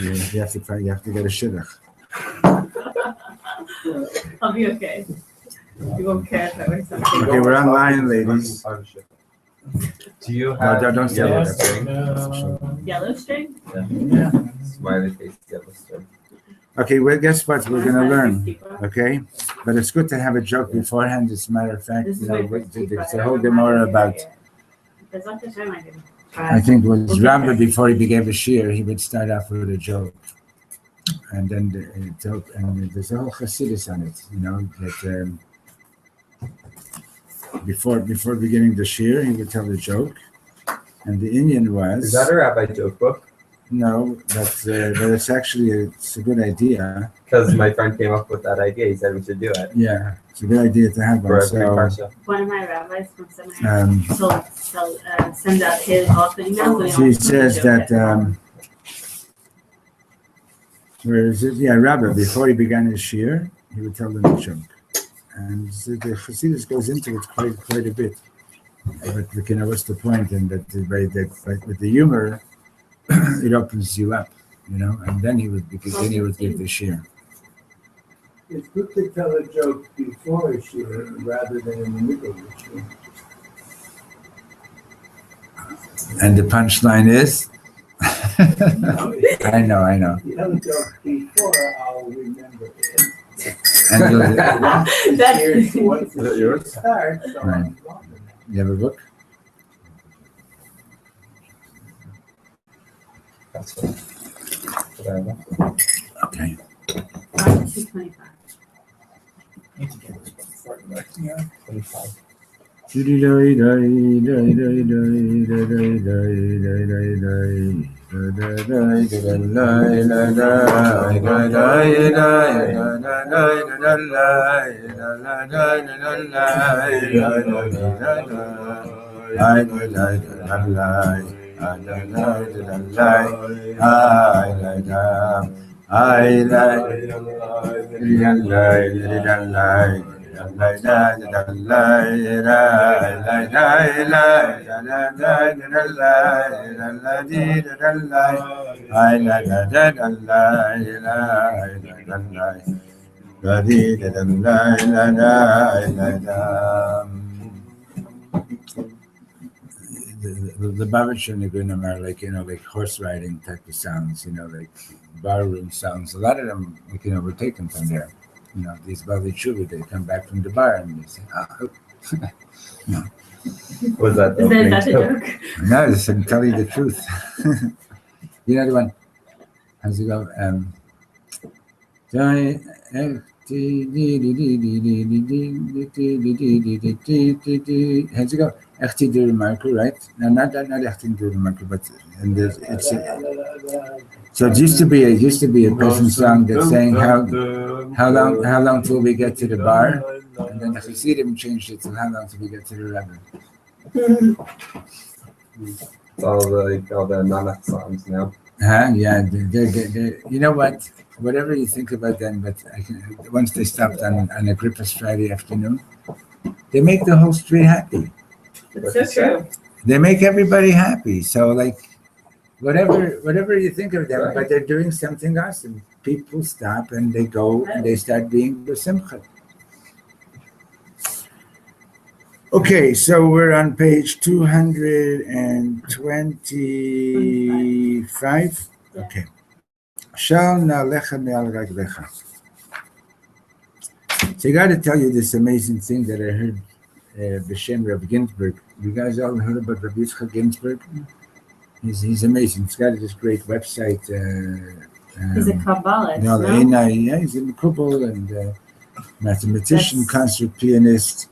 You have to get a shidduch. I'll be okay. You won't care if I wear something. Okay, we're online, ladies. Do you have don't say yellow that. string? Yellow string? Yeah. Smiley face yellow string. Okay, well, guess what? We're going to learn, okay? But it's good to have a joke beforehand. As a matter of fact, This is you know, my first there's keeper. a whole Gemara about, There's not the time I can I think it was Rabbi, before he began a shir, he would start off with a joke. And then there's a whole chassidus on it, you know, that before beginning the shir, he would tell the joke. And the Indian was... Is that a rabbi joke book? No, but it's actually it's a good idea. Because my friend came up with that idea. He said we should do it. Yeah, it's a good idea to have For one. every parsha. One of my rabbis from seminary sends out his author emails. She says that, where is it? Yeah, Rabbi, before he began his shir, he would tell them a joke. And so the Chassidus goes into it quite a bit. But you know, what's the point? And that with the humor, it opens you up, you know, and then he would give the shir. It's good to tell a joke before a shir rather than in the middle of the shir. And the punchline is? I know. You tell a joke before, I'll remember it. And Once the shir starts, so Right. I'm longer. you have a book? That's whatever. Okay. 225. 25. The Babbage and the Gunam are like, you know, like horse riding type of sounds, you know, like barroom sounds. A lot of them, like, you know, were taken from there. You know, these Bali Chuba, they come back from the bar and they say, no. Was that the Is opening that a joke? joke? No, just to tell you the truth. You know the one? How's it go? How's it go? Echti Durmarku, right? No, not Echti Durmarku, but and it's so it used to be a peasant song that's saying how long till we get to the bar, and then the Chassidim changed it to how long till we get to the Rebbe. All the Nanach songs now. Yeah, they you know what? Whatever you think about them, but once they stopped on Agrippa's Friday afternoon, they make the whole street happy. It's so true. They make everybody happy. So like, whatever you think of them, Right. but they're doing something awesome. People stop and they go and they start being besimcha. Okay, so we're on page 225. Okay. Shal na'alecha me'al raglecha. So I got to tell you this amazing thing that I heard B'Shem Rabbi Ginsburg. You guys all heard about Rabbi Yitzchak Ginsburg? He's amazing. He's got this great website. He's a Kabbalist, No, no? yeah, he's in Kubal and mathematician, concert pianist.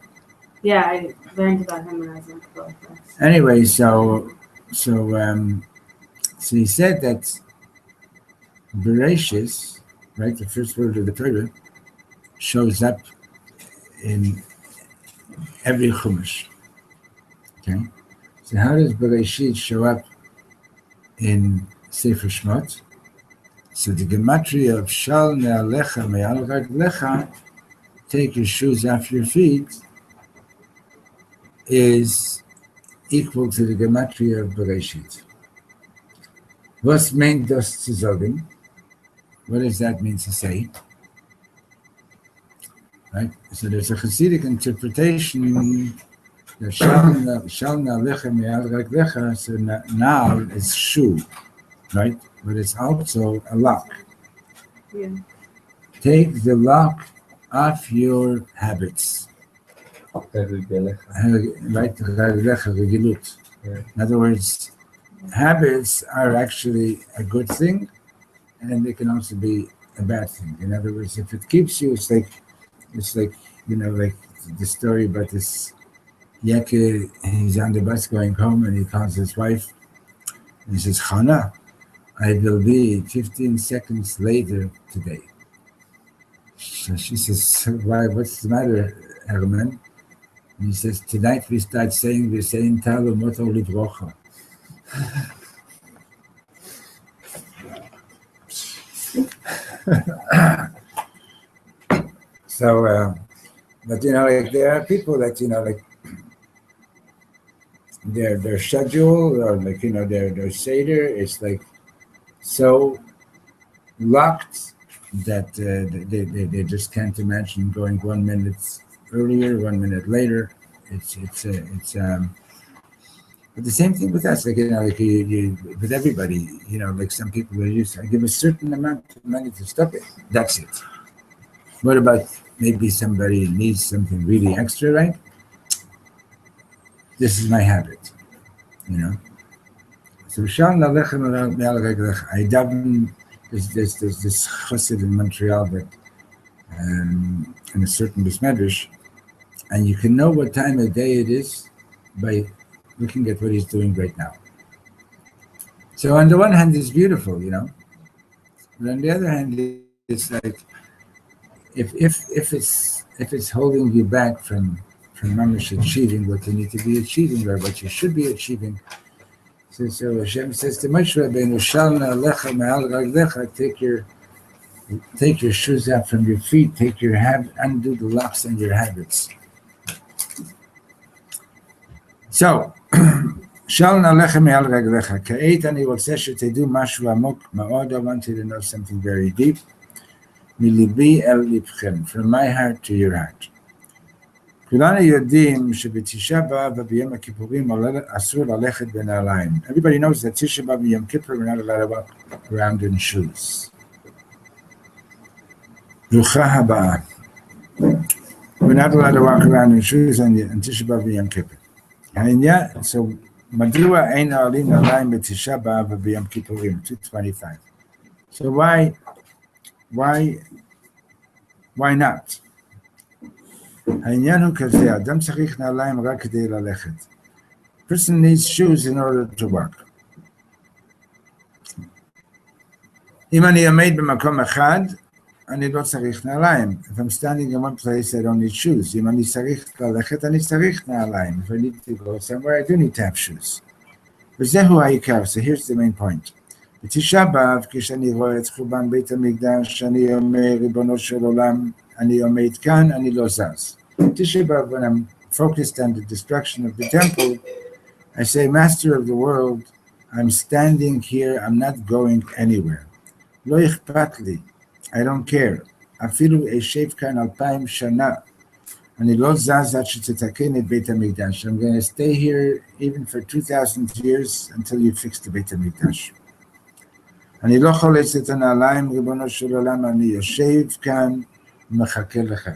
Yeah, I learned about him when I was in Kabbalah class. Anyway, so he said that Bereshis, right, the first word of the Torah, shows up in every Chumash. Okay, so how does Bereshit show up in Sefer Shmot? So the gematria of Shal Ne'alecha Me'al Raglecha, take your shoes off your feet, is equal to the gematria of Bereshit. Was meint das zu sagen? What does that mean to say? Right? So there's a Hasidic interpretation that Shalna Lechem Yad Lecha, so now is shoe, right? But it's also a lock. Yeah. Take the lock off your habits. Right? In other words, habits are actually a good thing, and they can also be a bad thing. In other words, if it keeps you, it's like like the story about this Yeke. He's on the bus going home, and he calls his wife, and he says, "Chana, I will be 15 seconds later today." So she says, "Why? What's the matter, Herman?" And he says, "Tonight we're saying Talu Moto Livrocha." So, but like there are people that like their schedule or their seder is like so locked that they just can't imagine going 1 minute earlier, 1 minute later. It's but the same thing with us, like you with everybody, like some people are used to, I give a certain amount of money to stop it. That's it. What about maybe somebody needs something really extra, right? This is my habit, So I daven. There's this chassid in Montreal that in a certain bismedrish, and you can know what time of day it is by looking at what he's doing right now. So on the one hand, it's beautiful, but on the other hand, it's like if it's holding you back from mamish achieving what you need to be achieving or what you should be achieving. So Hashem says to Moshe Rabbeinu, "Shalna lecha me'al raglecha," take your shoes out from your feet, take your undo the locks on your habits. So, Shalna lecha me'al raglecha. Ka'et ani רוצה שתדעו משהו עמוק מאוד. I want you to know something very deep. מליבי אל לבכם, from my heart to your heart. כולנו יודעים שבתשעה באב וביום הכיפורים אסור ללכת בנעליים. Everybody knows that Tisha B'Av and Yom Kippur we're not allowed to walk around in shoes. ברוכה הבאה. We're not allowed to walk around in shoes on Tisha B'Av and Yom Kippur. So מדוע אין העולים נעליים בתשעה באב וביום כיפורים? 225. So why not? העניין הוא כזה, אדם צריך נעליים רק כדי ללכת. Person needs shoes in order to walk. אם אני עומד במקום אחד, אני לא צריך נעליים. If I'm standing in one place, I don't need shoes. אם אני צריך ללכת, אני צריך נעליים. If I need to go somewhere, I do need to have shoes. וזהו העיקר, so here's the main point. בתשעה באב, כשאני רואה את חורבן בית המקדש, אני אומר, ריבונו של עולם, אני עומד כאן, אני לא זז. Tisha B'Av, when I'm focused on the destruction of the temple, I say, Master of the world, I'm standing here, I'm not going anywhere. לא אכפת לי, I don't care. אפילו אשב כאן 2000 שנה. אני לא זז עד שתתקן את בית המקדש. I'm going to stay here even for 2,000 years until you fix the בית המקדש. אני לא חולץ את הנעליים, ריבונו של עולם, אני יושב כאן ומחכה לך.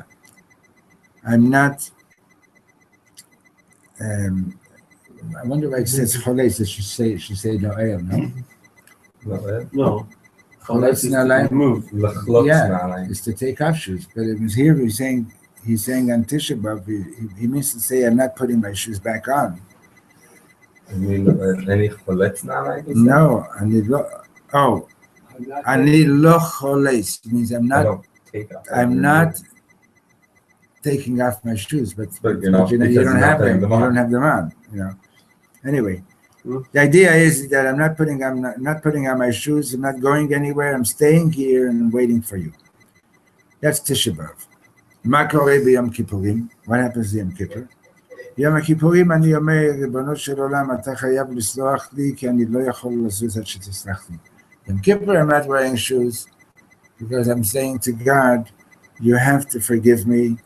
I'm not, I wonder why it says חולץ, it should say נועל, no? No. חולץ נעליים. Move. Yeah, it's to take off shoes. But it was here he's saying on Tisha B'Av, he means to say I'm not putting my shoes back on. any חולץ נעליים? No, אני לא חולץ. It means I'm not taking off my shoes, but you don't have them on, Anyway, the idea is that I'm not putting on my shoes, I'm not going anywhere, I'm staying here and waiting for you. That's Tisha B'Av. מה קורה ביום כיפורים? What happens in Yom Kippur? יום הכיפורים אני אומר, ריבונו של עולם, אתה חייב לסלוח לי, כי אני לא יכול לזוז עד שתסלח לי. Yom Kippur, I'm not wearing shoes, because I'm saying to God, you have to forgive me,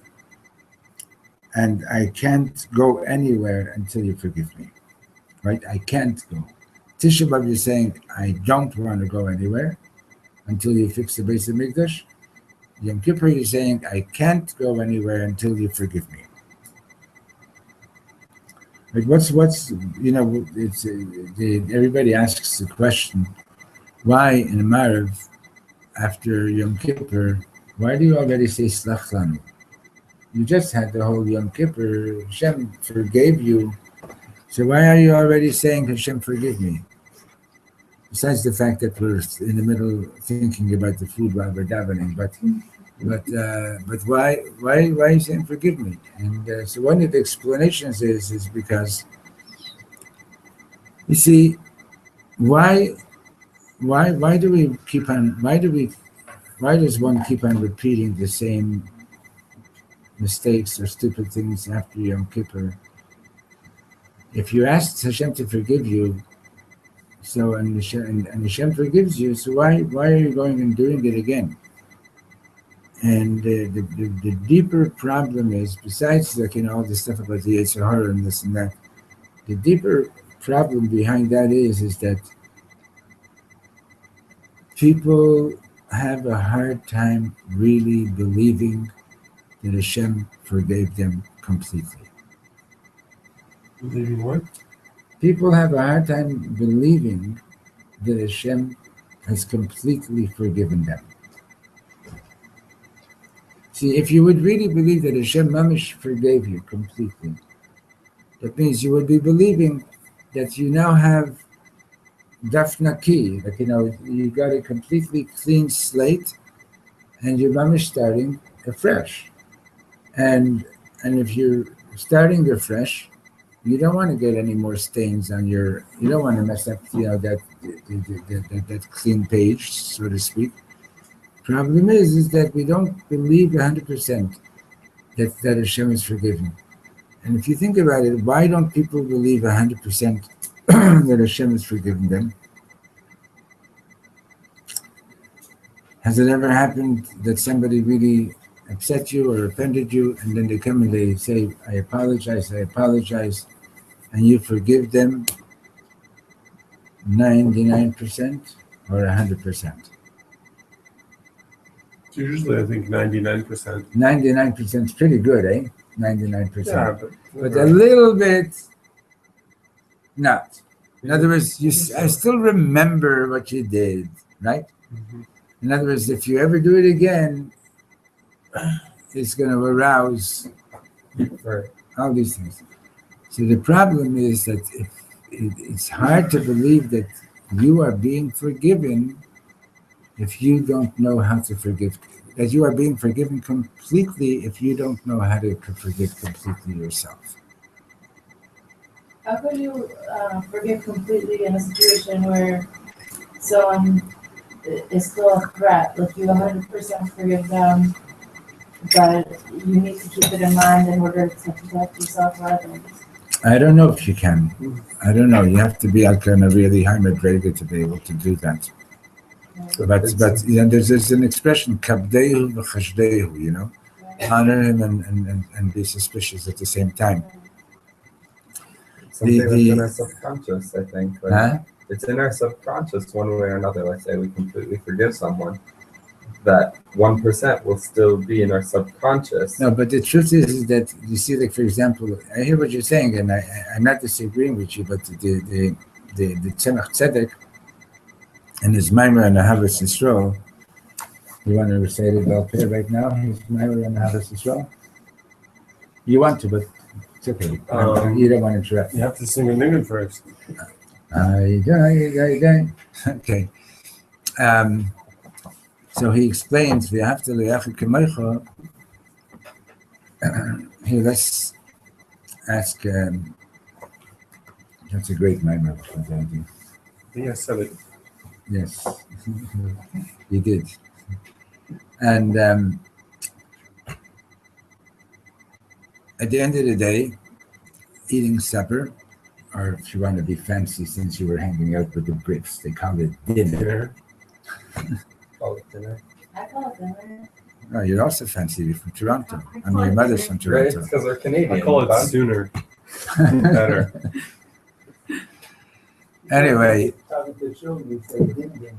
and I can't go anywhere until you forgive me. Right? I can't go. Tisha B'Av, you're saying, I don't want to go anywhere until you fix the base of Mikdash. Yom Kippur, you're saying, I can't go anywhere until you forgive me. Like what's it's everybody asks the question, why in Marav after Yom Kippur, why do you already say Slach Lanu? You just had the whole Yom Kippur, Hashem forgave you, so why are you already saying Hashem forgive me? Besides the fact that we're in the middle thinking about the food while we're davening, but why are you saying forgive me? And so one of the explanations is because you see why do we keep on why does one keep on repeating the same mistakes or stupid things after Yom Kippur? If you ask Hashem to forgive you, so and Hashem forgives you, so why are you going and doing it again? And the deeper problem is, besides all the stuff about the Yetzer Hara and this and that, the deeper problem behind that is that people have a hard time really believing that Hashem forgave them completely. Believing what? People have a hard time believing that Hashem has completely forgiven them. See, if you would really believe that Hashem Mamish forgave you completely, that means you would be believing that you now have Daf Naki, you got a completely clean slate, and you're Mamish starting afresh. And if you're starting afresh, you don't want to get any more stains on you don't want to mess up, that clean page, so to speak. Problem is that we don't believe 100% that Hashem is forgiven. And if you think about it, why don't people believe 100% that Hashem has forgiven them? Has it ever happened that somebody really upset you or offended you, and then they come and they say, I apologize, and you forgive them 99% or 100%? Usually I think 99%. 99% is pretty good, eh? 99%. Yeah, but a little bit not. In other words, I still remember what you did, right? Mm-hmm. In other words, if you ever do it again, it's going to arouse all these things. So the problem is that it's hard to believe that you are being forgiven if you don't know how to forgive. That you are being forgiven completely if you don't know how to forgive completely yourself. How could you forgive completely in a situation where someone is still a threat? Like you 100% forgive them, but you need to keep it in mind in order to protect yourself or others. I don't know if you can. I don't know. You have to be like on a really high madrega to be able to do that. But there's an expression, kabdehu v'chashdehu, honor him and be suspicious at the same time. Something that's in our subconscious, I think. It's in our subconscious one way or another. Let's say we completely forgive someone, that 1% will still be in our subconscious. No, but the truth is that you see, like for example, I hear what you're saying, and I'm not disagreeing with you, but the Tzemach Tzedek and his Maimer and Ahavas Yisrael. You want to recite it all clear right now? His Maimer and Ahavas Yisrael. You want to, but it's okay. You don't want to interrupt. You have to sing a niggun first. Okay. So he explains, here, let's ask, that's a great Maimer. I think I said it. Yes, you did. And at the end of the day, eating supper, or if you want to be fancy, since you were hanging out with the Brits, they call it dinner. Call it dinner. I call it dinner. Oh, you're also fancy. You're from Toronto. I I mean, your mother's from Right? Toronto. Because we're Canadian. I call it but sooner. better. Anyway, Talking to children, you say ding ding.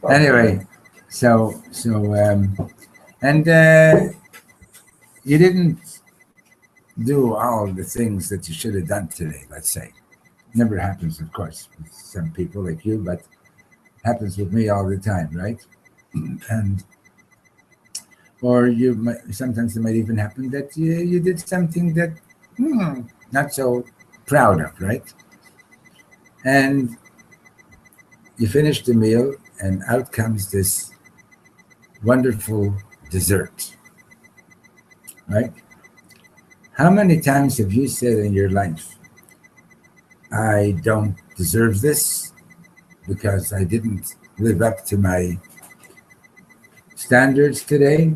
anyway, you didn't do all the things that you should have done today, let's say. Never happens, of course, with some people like you, but happens with me all the time, right? And or sometimes it might even happen that you did something that not so proud of, right? And you finish the meal, and out comes this wonderful dessert, right? How many times have you said in your life, I don't deserve this because I didn't live up to my standards today,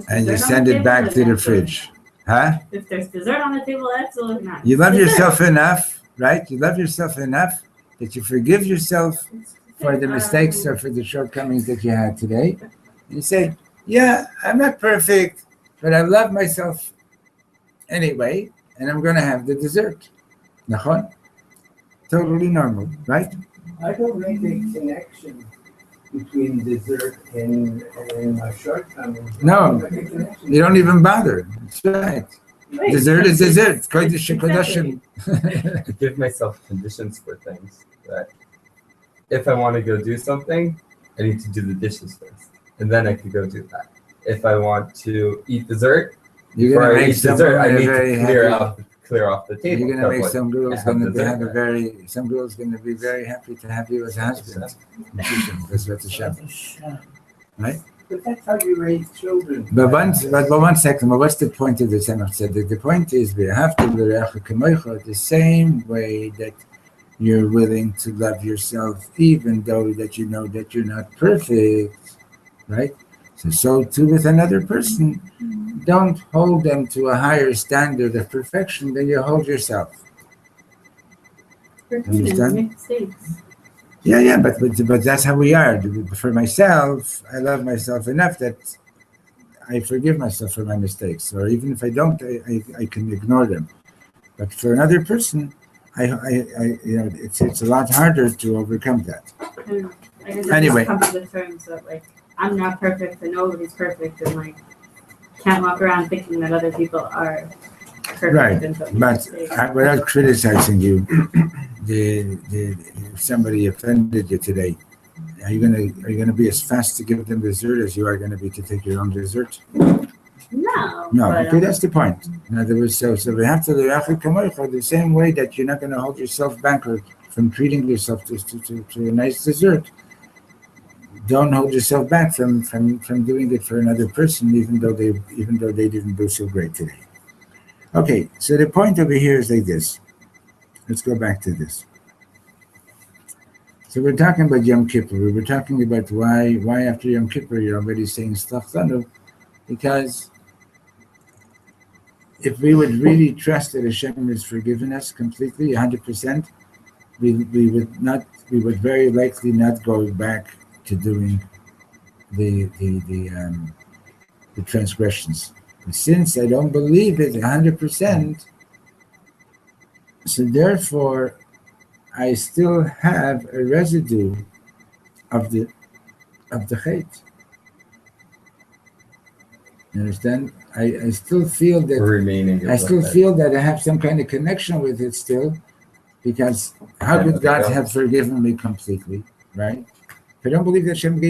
and you send it back to the fridge? Huh? If there's dessert on the table, absolutely not. You love Dessert. yourself enough, right? You love yourself enough that you forgive yourself for the mistakes or for the shortcomings that you had today. And you say, yeah, I'm not perfect, but I love myself anyway, and I'm going to have the dessert. Nachon? Totally normal, right? I don't make a connection between dessert and my shortcomings. No. I don't make a connection. You don't even bother. That's right. Right. Dessert is dessert. Kodesh Exactly. Kodashim. I give myself conditions for things that if I want to go do something, I need to do the dishes first, and then I can go do that. If I want to eat dessert, You're before going to I make eat dessert, I someone need very to clear happy. off the table. You're going to make because, some girls I have going to dessert have a there. very, some girls going to be very happy to have you as a husband. That's what the Shem. Right? But that's how you raise children. But one second, but what's the point of the Tzemach Tzedek? The point is, the same way that you're willing to love yourself, even though that you know that you're not perfect, right? So too with another person. Don't hold them to a higher standard of perfection than you hold yourself. For humans, Understand? we make mistakes. Yeah, but that's how we are. For myself, I love myself enough that I forgive myself for my mistakes, or even if I don't, I can ignore them. But for another person, it's a lot harder to overcome that. And I guess Anyway. it comes to the terms that like I'm not perfect and nobody's perfect, and like can't walk around thinking that other people are perfect. Right, and don't make but mistakes. without criticizing you, if somebody offended you today, are you gonna be as fast to give them dessert as you are gonna be to take your own dessert? No. No, but, okay, that's the point. In other words, so we have to the same way that you're not going to hold yourself back from treating yourself to a nice dessert. Don't hold yourself back from doing it for another person, even though they didn't do so great today. Okay, so the point over here is like this. Let's go back to this. So we're talking about Yom Kippur. We were talking about why after Yom Kippur you're already saying Slach, because if we would really trust that Hashem has forgiven us completely, 100%, we would very likely not go back to doing the transgressions. But since I don't believe it 100%, so therefore I still have a residue of the hate. You understand? I still feel that remaining. I still feel that I have some kind of connection with it still, because how could God have forgiven me completely, right? If I don't believe that Hashem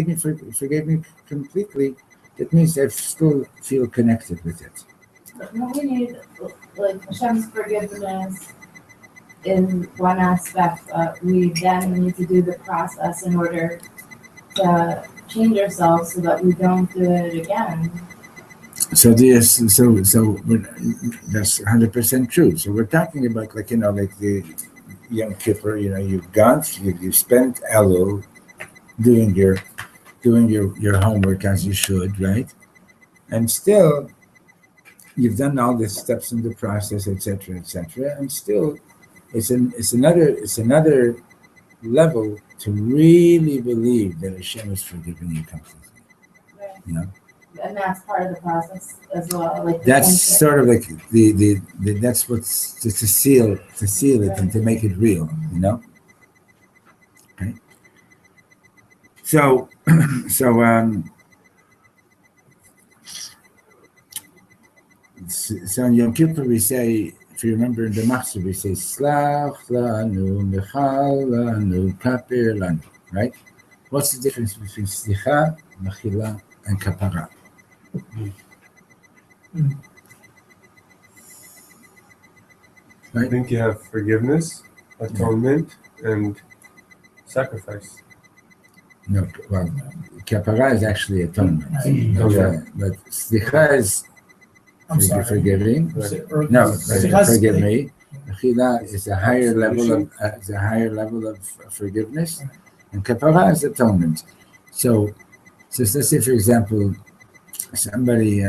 forgave me completely, that means I still feel connected with it. But no, we need like Hashem's forgiveness in one aspect, but we then need to do the process in order to change ourselves so that we don't do it again. So that's 100% true. So we're talking about like the Yom Kippur. You've gone, you spent Elul doing your homework as you should, right? And still, you've done all the steps in the process, etc., and still, it's another level to really believe that Hashem is forgiving you completely. Right. You know, And that's part of the process as well. Like the that's tension. sort of like the that's what's to seal it and to make it real. You know. Okay. So on Yom Kippur we say, if you remember in the Machzor, we say Slach lanu, Mechal lanu, Kapir lanu. Right? What's the difference between Slicha, Mechila, and Kapara? I think you have forgiveness, atonement, and sacrifice. No, well, Kapara is actually atonement. But Slicha is forgiving. No, forgive me. Mechila is a higher level of forgiveness, and Kapara is atonement. So let's say, for example, somebody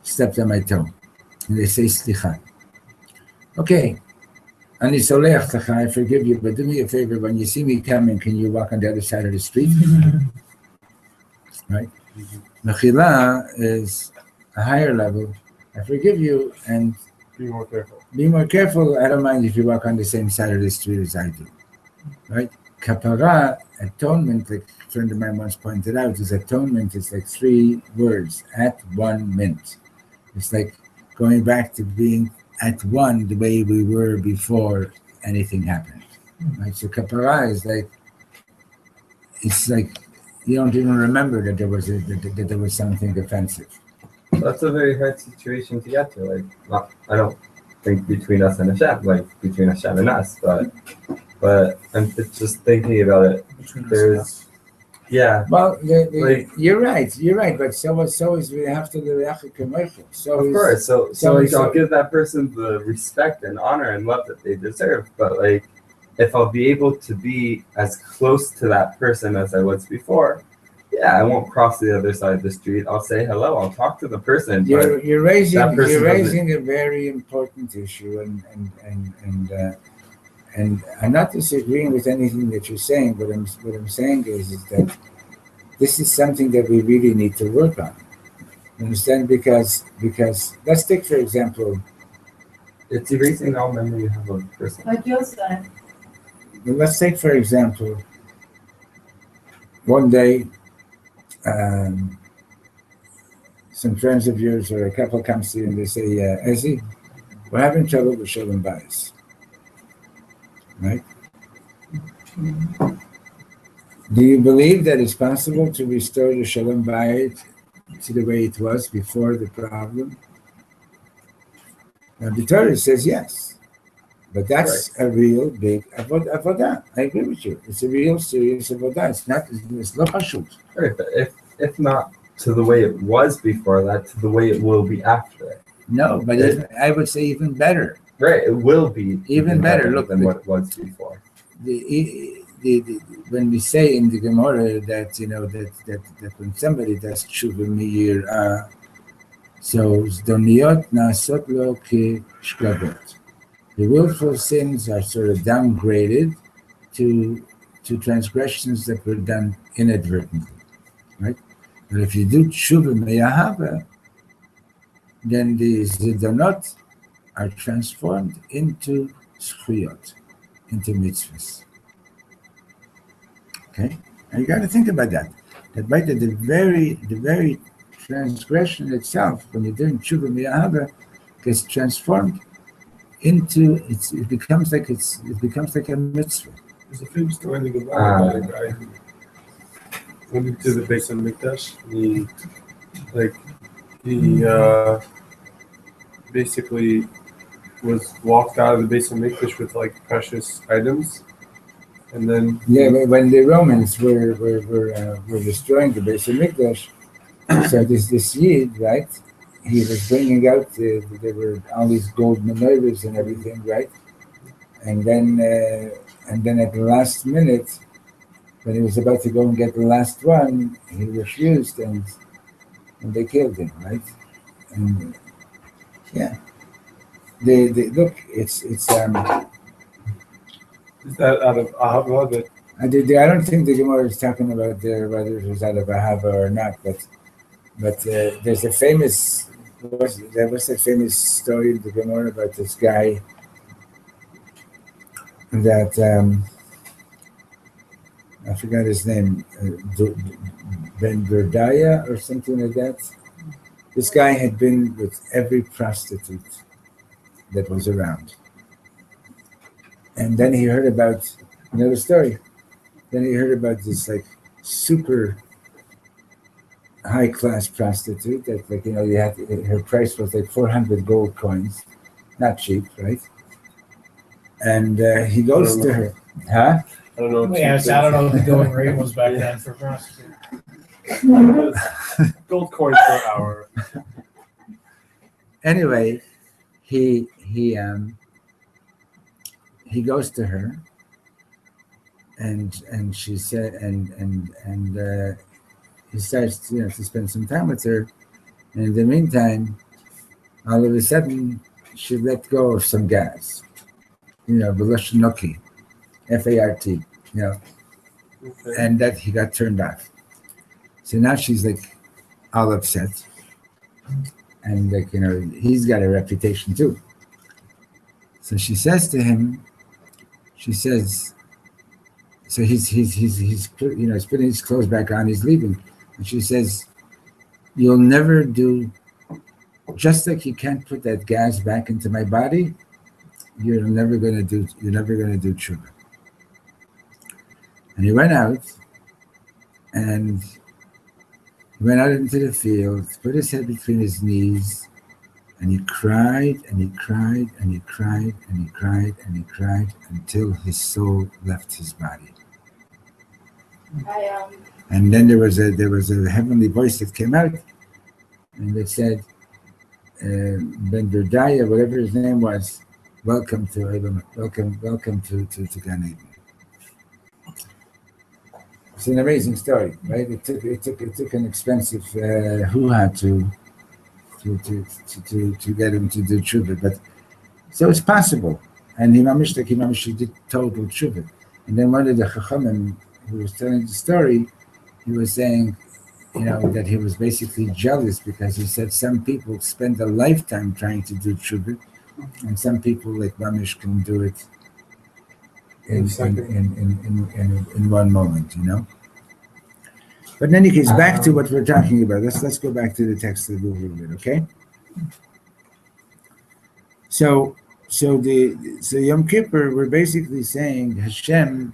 stepped on my toe, and they say Slicha. Okay, Ani soleach lecha, I forgive you, but do me a favor, when you see me coming, can you walk on the other side of the street? Right? Mechila is a higher level. I forgive you, and Be more careful. be more careful. I don't mind if you walk on the same side of the street as I do. Right? Kapara, atonement, like a friend of mine once pointed out, is atonement is like 3 words, at 1 mint. It's like going back to being at one the way we were before anything happened. Right? So kapara is like, it's like you don't even remember that there was something offensive. That's a very hard situation to get to. Like, I don't think between us and Hashem, like between Hashem and us, but I'm just thinking about it. There's, yeah. Well, you're right, but so is we have to do the So of course, so I'll give that person the respect and honor and love that they deserve. But like, if I'll be able to be as close to that person as I was before, yeah, I won't cross the other side of the street. I'll say hello. I'll talk to the person. You're raising a very important issue, and I'm not disagreeing with anything that you're saying. What I'm saying is that this is something that we really need to work on. Understand? Because let's take, for example, it's erasing all memory you have of a person. Like you said. Let's take, for example, one day, some friends of yours or a couple comes to you and they say, Ezzy, we're having trouble with Shalom Bayis. Right? Do you believe that it's possible to restore the Shalom Bayit to the way it was before the problem? Now, the Torah says yes. But that's a real big avodah. I agree with you. It's a real serious avodah. It's not pashut. Right, but if not to the way it was before that, to the way it will be after it. No, but I would say even better. Right, it will be even better. Look, than what it was before. When we say in the Gemara that that when somebody does tshuva miyir, so zdoniot nasot lo ki shkabot. The willful sins are sort of downgraded to transgressions that were done inadvertently, right? But if you do tshuva meyahava, then the zidonot are transformed into zchuyot, into mitzvahs. Okay, and you got to think about that. That right at the very transgression itself, when you're doing tshuva meyahava, gets transformed into it becomes like a mitzvah. There's a famous story in the Gemara about a guy who went into the Beis Hamikdash. He basically was walked out of the Beis Hamikdash with like precious items, and then when the Romans were destroying the Beis Hamikdash, so this Yid, right? He was bringing out there were all these gold menorahs and everything, right? And then at the last minute, when he was about to go and get the last one, he refused, and they killed him, right? Yeah. They look. It's Is that out of Ahava? That I don't think the Gemara is talking about whether it was out of Ahava or not, but there's a famous there was a famous story in the Gemara about this guy that I forgot his name, Ben Berdaya or something like that. This guy had been with every prostitute that was around, and then he heard about the story. Then he heard about this like super high class prostitute that you had her price was like 400 gold coins, not cheap, right? And he goes to her, huh? I don't know. Yes, I don't know what the going rate was back then for prostitute. Gold coins per hour. Anyway, he goes to her, and she said, and he starts to spend some time with her, and in the meantime, all of a sudden, she let go of some gas, Veloshnoki, FART, Okay. and that he got turned off. So now she's like all upset, and he's got a reputation too. So she says to him, so he's putting his clothes back on, he's leaving, and she says, "You'll never do, just like you can't put that gas back into my body, you're never gonna do tshuva." And he went out, and he went out into the field, put his head between his knees, and he cried, and he cried, and he cried, and he cried, and he cried until his soul left his body. And then there was a heavenly voice that came out, and it said, Ben Berdaya, whatever his name was, welcome to Gan Eden. It's an amazing story, right? It took an expensive hoo-ha to get him to do tshuva, but so it's possible. And he did total tshuva. And then one of the chachamim who was telling the story, he was saying, that he was basically jealous because he said some people spend a lifetime trying to do tshuva, and some people like Mamish can do it in one moment, But in any case, back to what we're talking about. Let's go back to the text a little bit, okay? So Yom Kippur, we're basically saying, Hashem,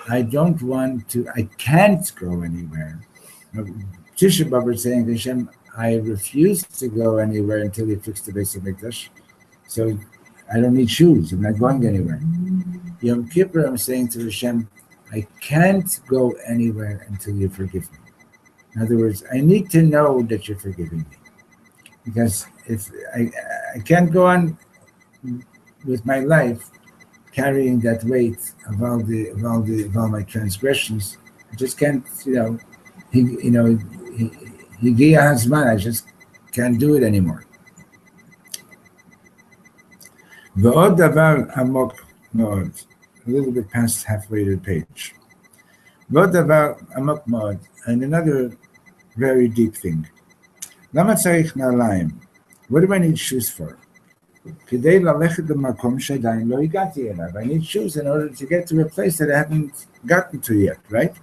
I can't go anywhere. Tisha B'Av, we're saying, Hashem, I refuse to go anywhere until you fix the Beis HaMikdash. So I don't need shoes. I'm not going anywhere. Yom Kippur, I'm saying to Hashem, I can't go anywhere until you forgive me. In other words, I need to know that you're forgiving me. Because if I can't go on with my life carrying that weight of all my transgressions, I just can't, Higiya Hazman, I just can't do it anymore. V'od davar amok מאוד, a little bit past halfway to the page. V'od davar amok מאוד, and another very deep thing. למה צריך נעליים? What do I need shoes for? כדי ללכת למקום שעדיין לא הגעתי אליו. I need shoes in order to get to a place that I haven't gotten to yet, right?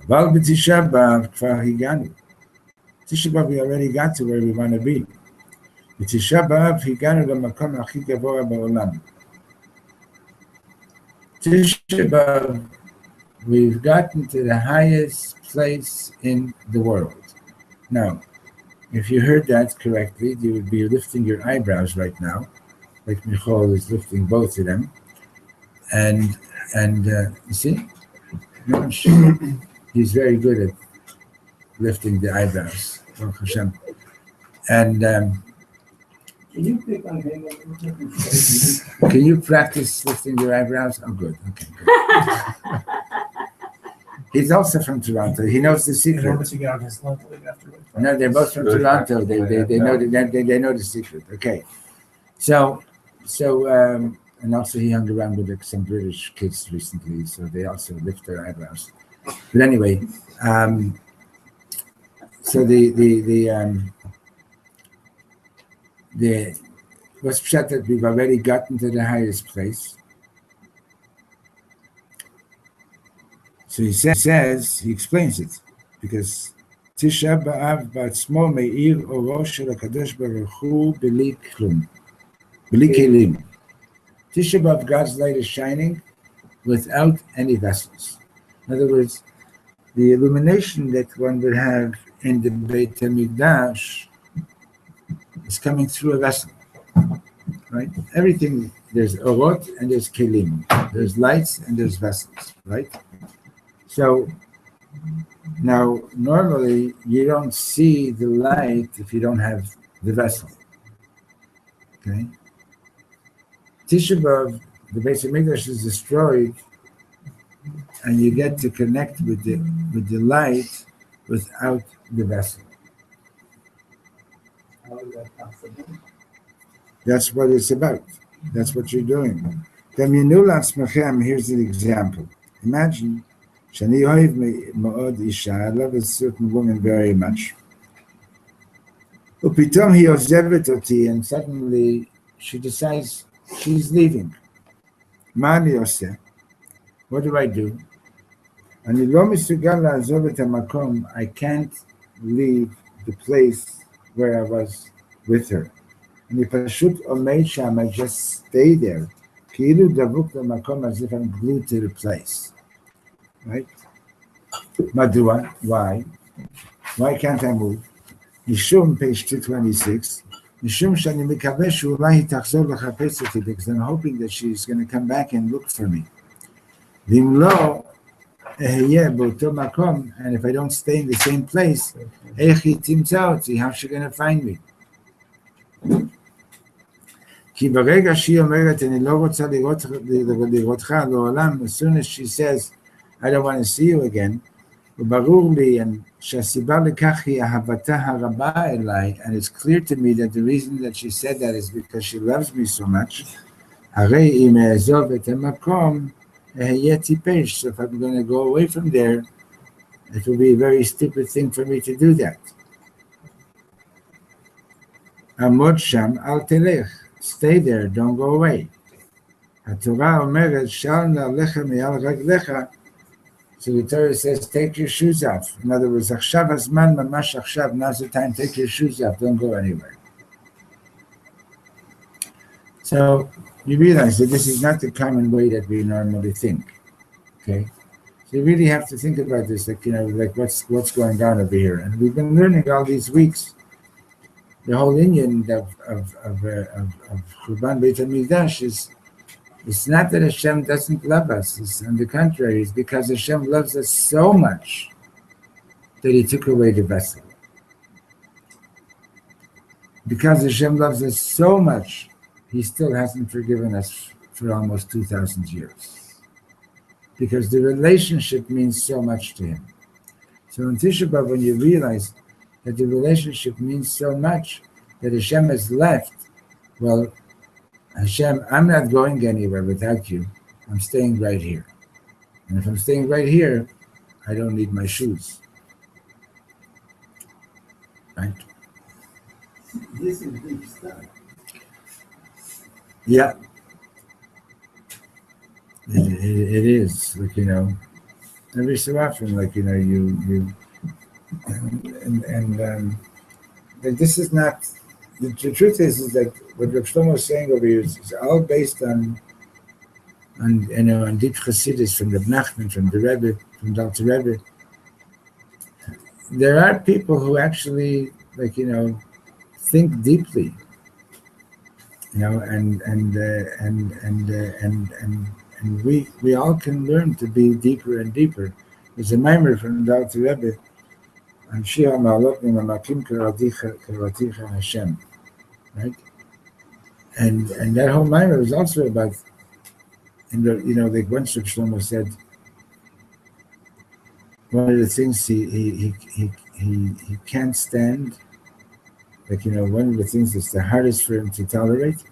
אבל בתשעה באב כבר הגענו. תשעה באב we already got to where we want to be. בתשעה באב הגענו למקום הכי גבוה בעולם. תשעה באב, we've gotten to the highest place in the world. Now, if you heard that correctly, you would be lifting your eyebrows right now, like Michal is lifting both of them. And you see, he's very good at lifting the eyebrows. Baruch Hashem. And Can you pick on him? can you practice lifting your eyebrows? Oh, good. Okay, good. He's also from Toronto. He knows the In order secret. to get on his level, you have to wait for No, they're both from Really? Toronto. They know they know the secret. Okay, so and also he hung around with like, some British kids recently, so they also lift their eyebrows. But anyway, so the what's pshat that we've already gotten to the highest place. So he explains it, because Tisha B'Av Ba'atzmo Me'ir Oro Shel HaKadosh Baruch Hu B'li Klum, B'li Kelim. Tisha B'Av, God's light is shining without any vessels. In other words, the illumination that one would have in the Beit HaMikdash is coming through a vessel, right? Everything, there's orot and there's kelim. There's lights and there's vessels, right? So now, normally, you don't see the light if you don't have the vessel, okay? Tisha B'Av, the Beit HaMikdash is destroyed, and you get to connect with the light without the vessel. How is that possible? That's what it's about. That's what you're doing. Here's an example. Imagine, Shani Oiv Ma'od Isha, I love a certain woman very much. Upitom hi ozevet oti, and suddenly she decides she's leaving. Ma ani oseh? What do I do? Ani lo misugal la'azov et hamakom, I can't leave the place where I was with her. אני פשוט עומד שם, I just stay there, כאילו דבוק למקום, as if I'm glued to the place, right? מדוע? Why? Why can't I move? משום, page 226, משום שאני מקווה שאולי היא תחזור לחפש אותי, because I'm hoping that she's going to come back and look for me. ואם לא, אהיה באותו מקום, and if I don't stay in the same place, איך היא תמצא אותי? How's she going to find me? כי ברגע שהיא אומרת, אני לא רוצה לראותך לעולם, as soon as she says, I don't want to see you again, וברור לי שהסיבה לכך היא אהבתה הרבה אליי, and it's clear to me that the reason that she said that is because she loves me so much, הרי אם אעזוב את המקום, אהיה טיפש, so if I'm going to go away from there, it will be a very stupid thing for me to do that. עמוד שם, אל תלך. Stay there, don't go away. התורה אומרת, של נעליך מעל רגליך, so the Torah says, take your shoes off. In other words, עכשיו הזמן, ממש עכשיו, now's the time, take your shoes off, don't go anywhere. So you realize that this is not the common way that we normally think, okay? So you really have to think about this, like, like what's going on over here. And we've been learning all these weeks. The whole Indian of Churban Beit HaMikdash is, it's not that Hashem doesn't love us. It's on the contrary. It's because Hashem loves us so much that He took away the vessel. Because Hashem loves us so much, He still hasn't forgiven us for almost 2,000 years. Because the relationship means so much to Him. So in Tisha B'Av, when you realize that the relationship means so much that Hashem has left, well, Hashem, I'm not going anywhere without you. I'm staying right here. And if I'm staying right here, I don't need my shoes. Right? This is deep stuff. Yeah. It is. Like, every so often, like, you like this is not, the truth is that what Reb Shlomo is saying over here is all based on deep Chassidus from Reb Nachman, from the Rebbe, from Dr. Rebbe. There are people who actually, like, think deeply, and we all can learn to be deeper and deeper. There's a mimer from Dr. Rebbe, and Shir Ma'alot Ma'amakim Karaticha Hashem, right? And that whole mimer was also about, like once Reb Shlomo said, one of the things he can't stand, like, one of the things that's the hardest for him to tolerate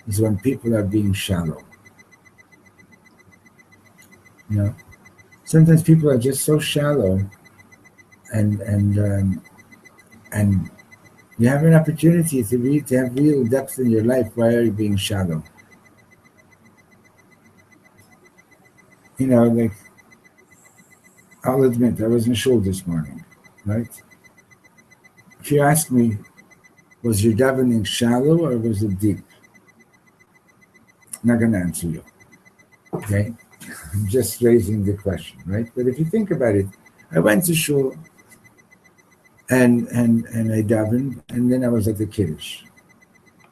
is when people are being shallow. Sometimes people are just so shallow, and you have an opportunity to have real depth in your life. Why are you being shallow? Like, I'll admit, I was in shul this morning, right? If you ask me, was your davening shallow or was it deep? I'm not going to answer you, okay? I'm just raising the question, right? But if you think about it, I went to shul and I davened, and then I was at the kiddush.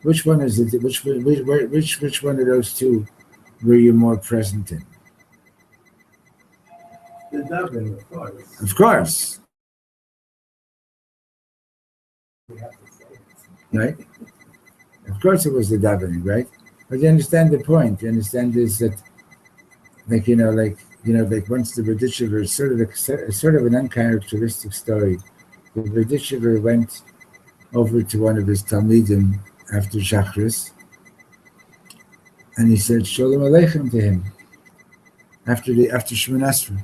Which one is it? Which one of those two were you more present in? The davening, of course. Of course. Right? Of course it was the davening, right? But you understand the point. You understand this, that, like, like once the Berditchever is sort of an uncharacteristic story. The Berditchever went over to one of his Talmidim after Shachris, and he said Shalom Aleichem to him after Shemoneh Esrei.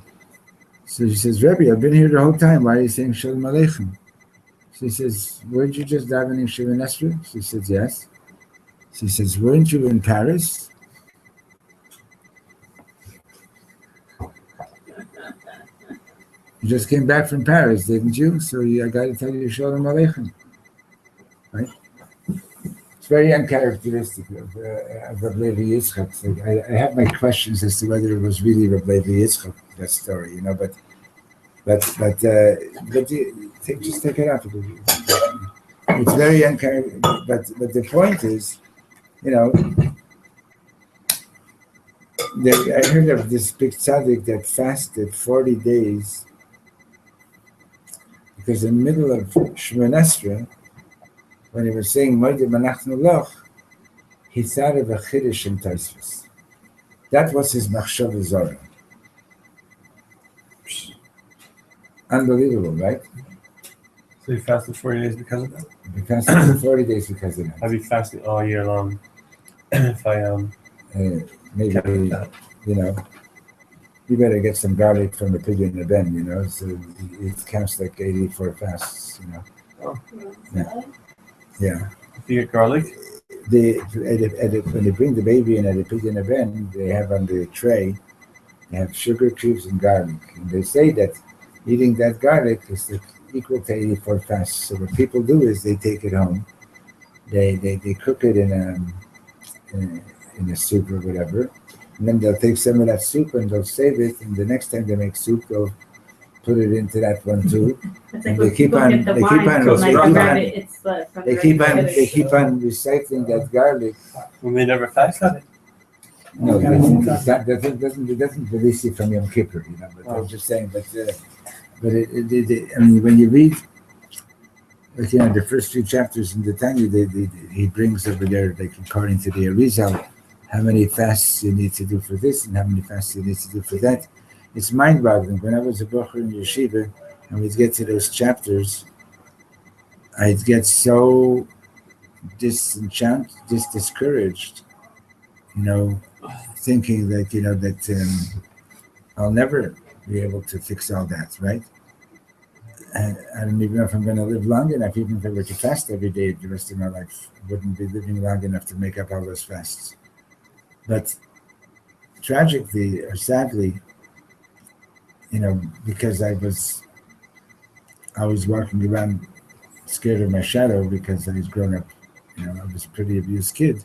So he says, Rebbe, I've been here the whole time. Why are you saying Shalom Aleichem? So he says, weren't you just davening Shemoneh Esrei? So he says, yes. So he says, weren't you in Paris? You just came back from Paris, didn't you? So I got to tell you Shalom Aleichem. Right? It's very uncharacteristic of Reb Levi Yitzchak. I have my questions as to whether it was really Reb Levi Yitzchak, that story, but just take it out. It's very uncharacteristic. But the point is, I heard of this big tzaddik that fasted 40 days because in the middle of Shemoneh Esrei, when he was saying Menachem Av, he thought of a chiddush in Tosfos. That was his machshava zora. Unbelievable, right? So you fasted 40 days because of that? He fasted 40 days because of that. I'd be fasting all year long if I maybe you better get some garlic from the pig in the ben, so it counts like 84 fasts, Oh. Yeah. If you get garlic? When they bring the baby in at the pig in the ben, they have on the tray, they have sugar cubes and garlic. And they say that eating that garlic is equal to 84 fasts. So what people do is they take it home, they cook it in a soup or whatever, and then they'll take some of that soup and they'll save it, and the next time they make soup, they'll put it into that one too. And they keep on recycling that garlic. When they never fast it? No, that doesn't release you from Yom Kippur, but I'm just saying, but when you read, the first few chapters in the Tanya, he brings over there, like according to the Arizal, how many fasts you need to do for this and how many fasts you need to do for that. It's mind-boggling. When I was a bocher in yeshiva and we'd get to those chapters, I'd get so discouraged, thinking that, I'll never be able to fix all that, right? And I don't even know if I'm going to live long enough, even if I were to fast every day the rest of my life. I wouldn't be living long enough to make up all those fasts. But tragically or sadly, because I was always walking around scared of my shadow because I was grown up, I was a pretty abused kid.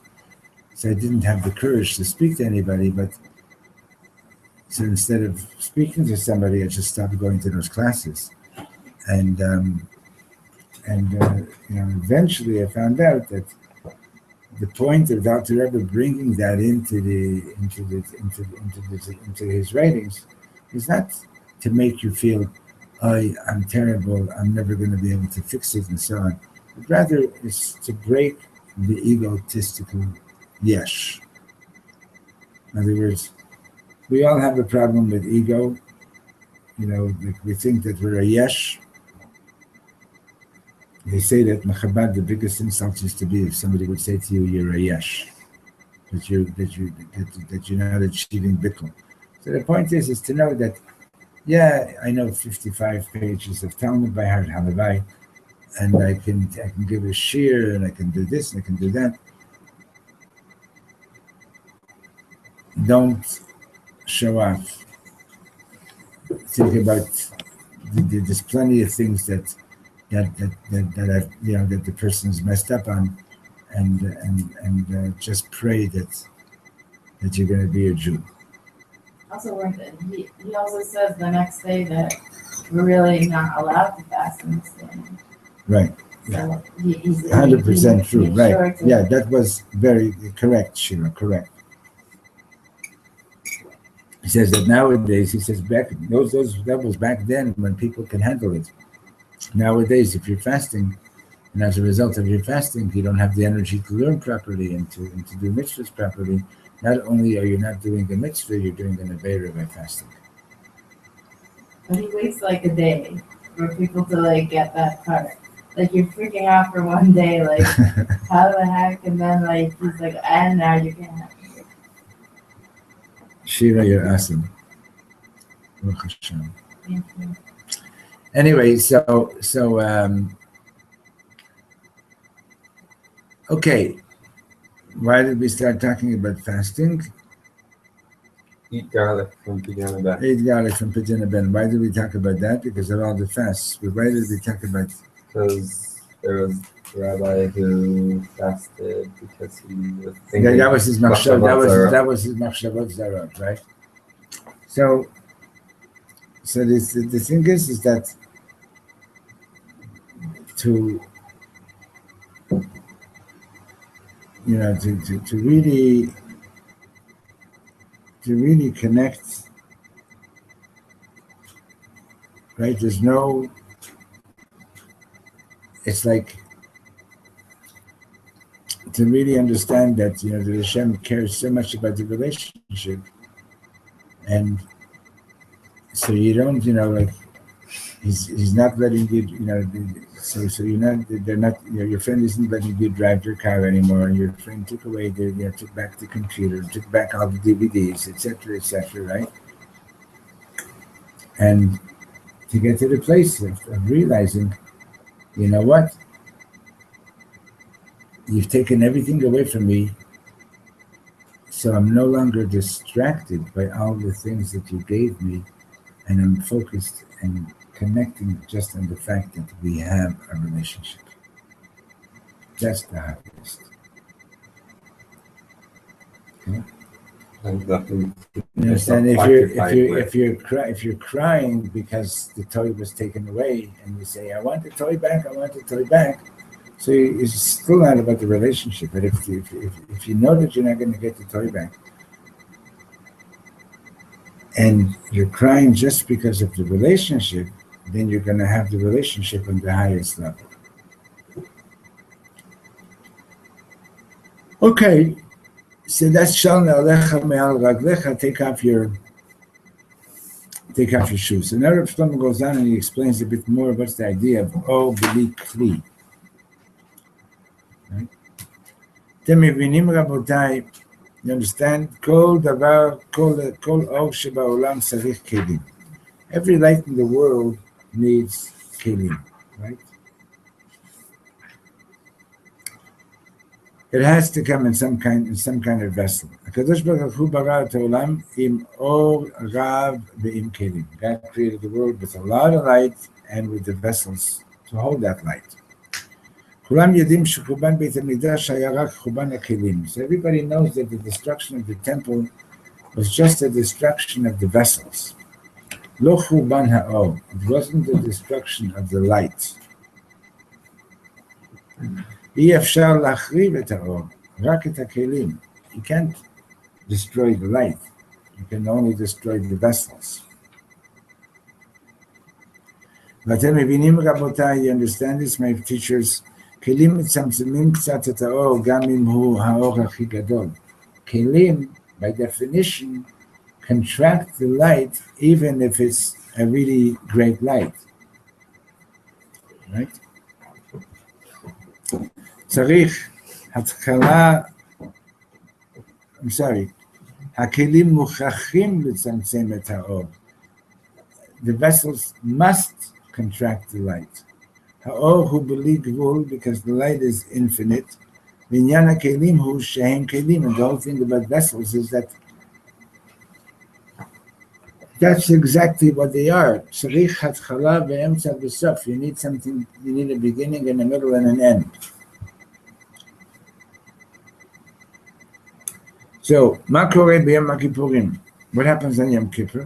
So I didn't have the courage to speak to anybody, so instead of speaking to somebody, I just stopped going to those classes. And eventually I found out that the point of Dr. Rebbe bringing that into his writings is not to make you feel, I'm terrible, I'm never going to be able to fix it, and so on. But rather, it's to break the egotistical yesh. In other words, we all have a problem with ego. we think that we're a yesh. They say that in Chabad, the biggest insult is to be if somebody would say to you, "You're a yesh," that you're not achieving bittul. So the point is to know that, yeah, I know 55 pages of Talmud by heart, halavai, and I can give a shir, and I can do this, and I can do that. Don't show off. Think about there's plenty of things that the person's messed up on, and just pray that you're going to be a Jew. Also, he also says the next day that we're really not allowed to fast in this day. Right. So he's 100% true. Right. Sure Yeah, that was very correct, Shira. Correct. He says that nowadays, he says that was back then when people can handle it. Nowadays, if you're fasting, and as a result of your fasting, you don't have the energy to learn properly and to do mitzvahs properly, not only are you not doing a mitzvah, you're doing an avera by fasting. But he waits like a day for people to get that part. You're freaking out for one day, how the heck? And then he's like, and now you can have it. Shira, you're awesome. Thank you. Anyway, so okay. Why did we start talking about fasting? Eat garlic from Pidyon Ben. Eat garlic from Pidyon Ben. Why did we talk about that? Because of all the fasts. But why did we talk about? Because there was a rabbi who fasted because he was thinking. That was his machshavot. That was his machshavot zarot, right? So the thing is that to really connect, right? There's no. It's like to really understand that that Hashem cares so much about the relationship, and so you don't he's not letting you so you're not they're not your friend isn't letting you drive your car anymore. Your friend took away took back the computer, took back all the DVDs, etc., right? And to get to the place of realizing, you know what? You've taken everything away from me, so I'm no longer distracted by all the things that you gave me, and I'm focused and connecting just on the fact that we have a relationship. That's the hardest. Okay? You understand? If you're crying because the toy was taken away, and you say, "I want the toy back. I want the toy back," so it's still not about the relationship. But if you know that you're not going to get the toy back, and you're crying just because of the relationship, then you're going to have the relationship on the highest level. Okay. So that's Shalna Alecha Me'al Raglecha, take off your shoes. So now Reb Shlomo goes on and he explains a bit more what's the idea of O B'li Kli. Right? You understand? Kol Davar, Kol Or Sheba'olam Sarich Kelim. Every light in the world needs Kelim, right? It has to come in some kind of vessel. HaKadosh Baruch Hu bara ha'olam im or rav ve'im kelim. God created the world with a lot of light and with the vessels to hold that light. Kulam yadim shechuban Beit HaMikdash haya rak chuban hakelim. So everybody knows that the destruction of the temple was just a destruction of the vessels. Lo chuban ha'or. It wasn't the destruction of the light. אי אפשר להחריב את האור, רק את הכלים. You can't destroy the light. You can only destroy the vessels. ואתם מבינים רבותיי, you understand this, my teachers, כלים מצמצמים קצת את האור, גם אם הוא האור הכי גדול. כלים, by definition, contract the light, even if it's a really great light. Right? צריך התחלה, I'm sorry, הכלים מוכרחים לצמצם את האור. The vessels must contract the light. האור הוא בלי גבול because the light is infinite. ועניין הכלים הוא שהם כלים, and the whole thing about vessels is that that's exactly what they are. צריך התחלה ואמצע וסוף. You need something, you need a beginning and a middle and an end. So, מה קורה ביום הכיפורים? What happens on Yom Kippur?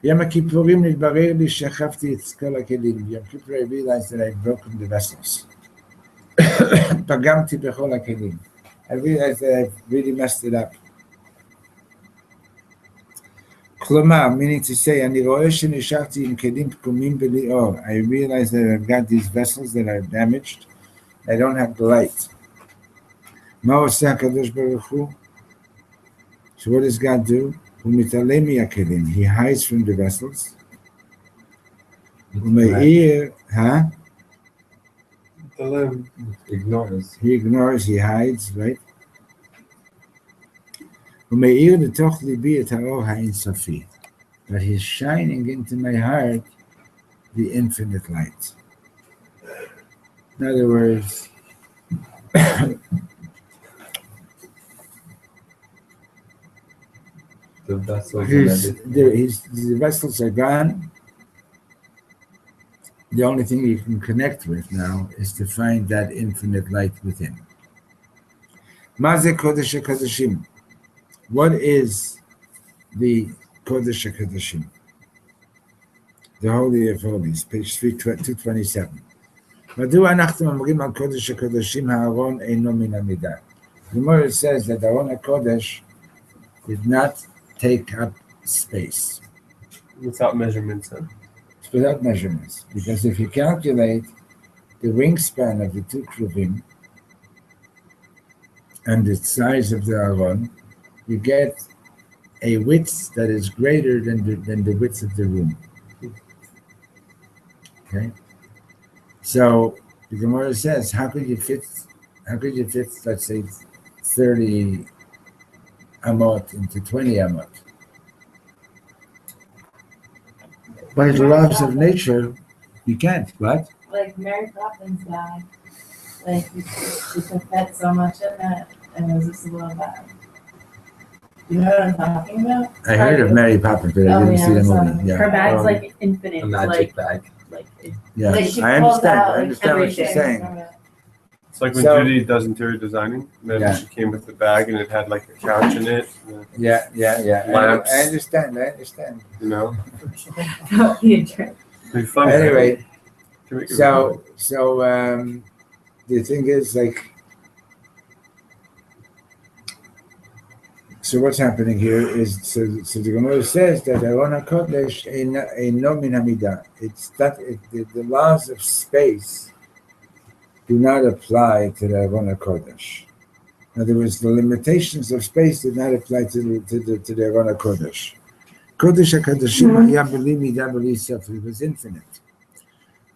ביום הכיפורים נתברר לי שחפתי את כל הכלים. ביום כיפור I realized that I've broken the vessels. פגמתי בכל הכלים. I realized that I've really messed it up. כלומר, meaning to say, אני רואה שנשארתי עם כלים פגומים בלי אור. I realize that I've got these vessels that are damaged. I don't have the light. מה עושה הקדוש ברוך הוא? So what does God do? הוא מתעלם מהכלים. He hides from the vessels. הוא מאיר, Ignores. He ignores, he hides, right? הוא מאיר לתוך ליבי את האור האינסופי. But he's shining into my heart the infinite light. In other words, The vessels and everything. the vessels are gone. The only thing you can connect with now is to find that infinite light within. מה זה קודש הקודשים? What is the Kodesh HaKodeshim? The Holy of Holies, page 227. מדוע אנחנו אומרים על קודש הקודשים הארון אינו מן המידה? The Gemara says that the Aron HaKodesh did not take up space. Without measurements, huh? It's without measurements. Because if you calculate the wingspan of the two Kruvim and the size of the Aron, you get a width that is greater than the width of the room. Okay? So the Gemara says, how could you fit, let's say, 30 amot into 20 amot? By the laws of nature, you can't. What? Like Mary Poppins died. Like she could fit so much in it, and it was just a little bad. You know what I'm talking about? I heard of Mary Poppins, but I didn't see the so movie. Yeah. Her bag's like infinite. A magic bag. Yeah. Like she I pulled out, understand what she's everything saying. from it. It's like when So- Judy does interior designing, and then Yeah. she came with the bag and it had like a couch in it, Yeah. Lamps. I understand. you know? That would be a trip. It'd be fun. Anyway, To make it so the thing is like, so what's happening here is so the Gemara says that Aron HaKodesh eino min hamidah. It's that the laws of space do not apply to the Aron HaKodesh. In other words, the limitations of space did not apply to the Aron HaKodesh. Kodesh HaKodeshim היה בלי מידה בלי סוף. It was infinite.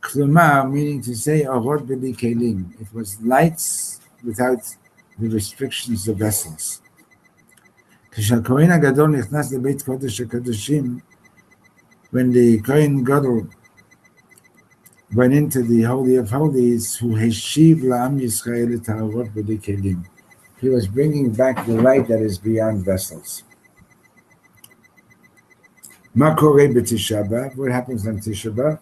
Klumar, meaning to say orot b'li kelim. It was lights without the restrictions of vessels. כשהכהן הגדול נכנס לבית קודש הקודשים, when the Kohen Gadol went into the Holy of Holies, הוא השיב לעם ישראל את האורות בלי כלים. He was bringing back the light that is beyond vessels. מה קורה בתשעה באב? What happens on תשעה באב?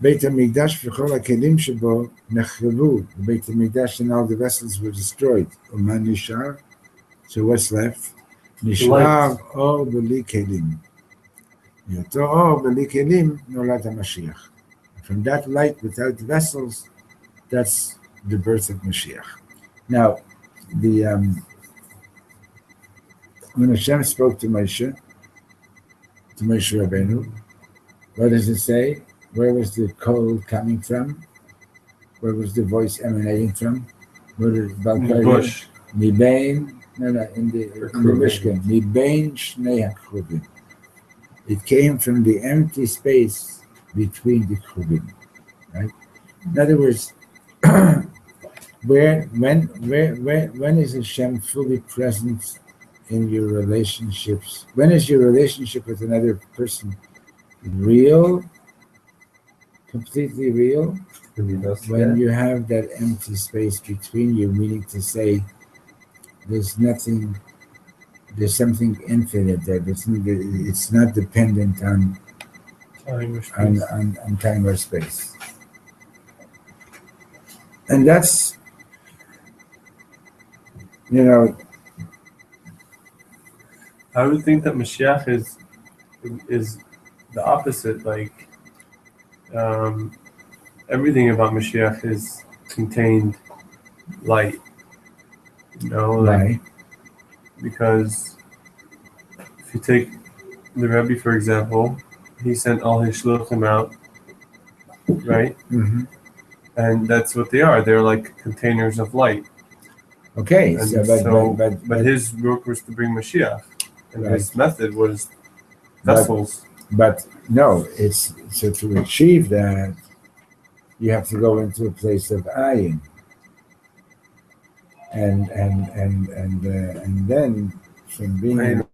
בית המקדש וכל הכלים שבו נחרבו. בית המקדש and all the vessels were destroyed. ומה נשאר? So what's left? נשאר אור בלי כלים. מאותו אור בלי כלים נולד המשיח. From that light without vessels, that's the birth of Mashiach. Now, when Hashem spoke to Moshe Rabbeinu, what does it say? Where was the call coming from? Where was the voice emanating from? Where did The bush. in the Mishkan. Mibein Shnei HaKruvim. It came from the empty space between the Kruvim, right? In other words, when is Hashem fully present in your relationships? When is your relationship with another person real, completely real? When you have that empty space between you, meaning to say there's nothing, there's something infinite there. It's not dependent on time or space. And that's, I would think that Mashiach is the opposite. Like everything about Mashiach is contained light. Right. Because if you take the Rebbe, for example, he sent all his shluchim out, right? Mm-hmm. And that's what they are. They're like containers of light. Okay, And but his work was to bring Mashiach, and Right. his method was vessels. But no, it's so to achieve that, you have to go into a place of ayin, and then from being Ayin.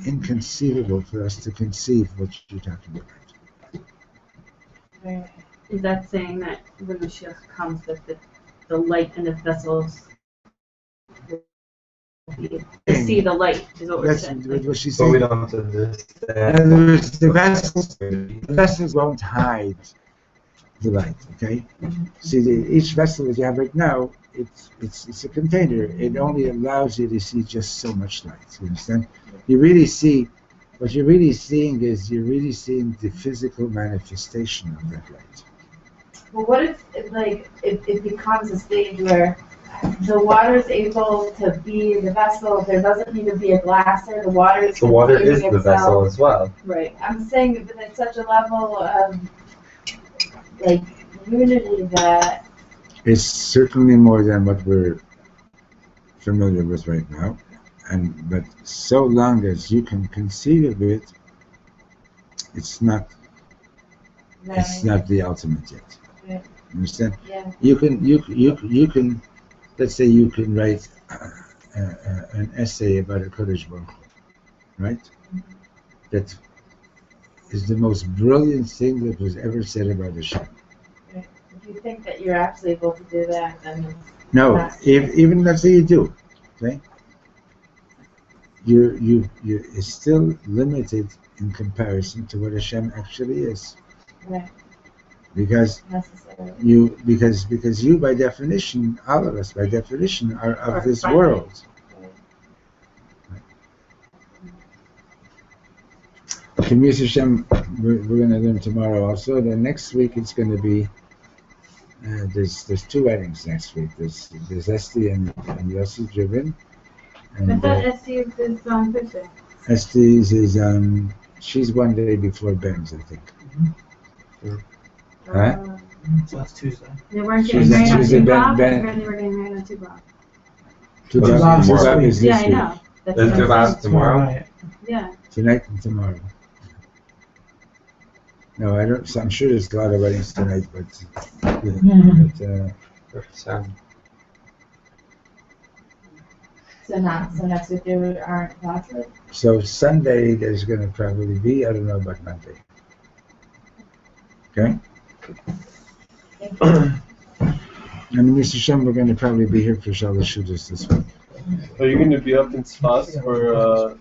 inconceivable for us to conceive what you're talking about. Is that saying that when Mashiach comes, that the light in the vessels to see the light is what we're That's saying? what she's But we saying. don't understand. In other words, the vessels won't hide the light. Okay. See, each vessel that you have right now, it's a container. It only allows you to see just so much light. You understand? You really see. What you're really seeing is the physical manifestation of that light. Well, what if it becomes a stage where the water is able to be the vessel? There doesn't need to be a glass there. The water is The water is the itself. vessel as well. Right. I'm saying that it's such a level of unity that It's certainly more than what we're familiar with right now, but so long as you can conceive of it, it's not the ultimate yet. Yeah. Understand? Yeah. You can let's say you can write an essay about a Kodesh Baruch Hu, right? That is the most brilliant thing that was ever said about Hashem. If you think that you're actually able to do that, then No, even let's say you do, okay? It's still limited in comparison to what Hashem actually is. right, Because necessarily. because you by definition, all of us by definition are of this world. Okay, Mr. Hashem, we're going to learn tomorrow also. Then next week it's going to be there's two weddings next week. There's Esti and Yossi Jibin. I And thought Esty is on Thursday. Esti's is she's one day before Ben's, I think. Huh? So that's Tuesday. They weren't She's getting married on Tuesday, two Ben- blocks. Ben- They were getting married on two blocks. Tubab is Yeah, this I week. know. That's Then what I'm Tubab saying. tomorrow. night. Yeah. Tonight and tomorrow. No, I don't. So I'm sure there's a lot of weddings tonight, but So next week they aren't classes? so Sunday there's going to probably be. I don't know about Monday. Okay. And Mr. Shem, we're going to probably be here for Shalosh Shudas this week. Are you going to be up in spots for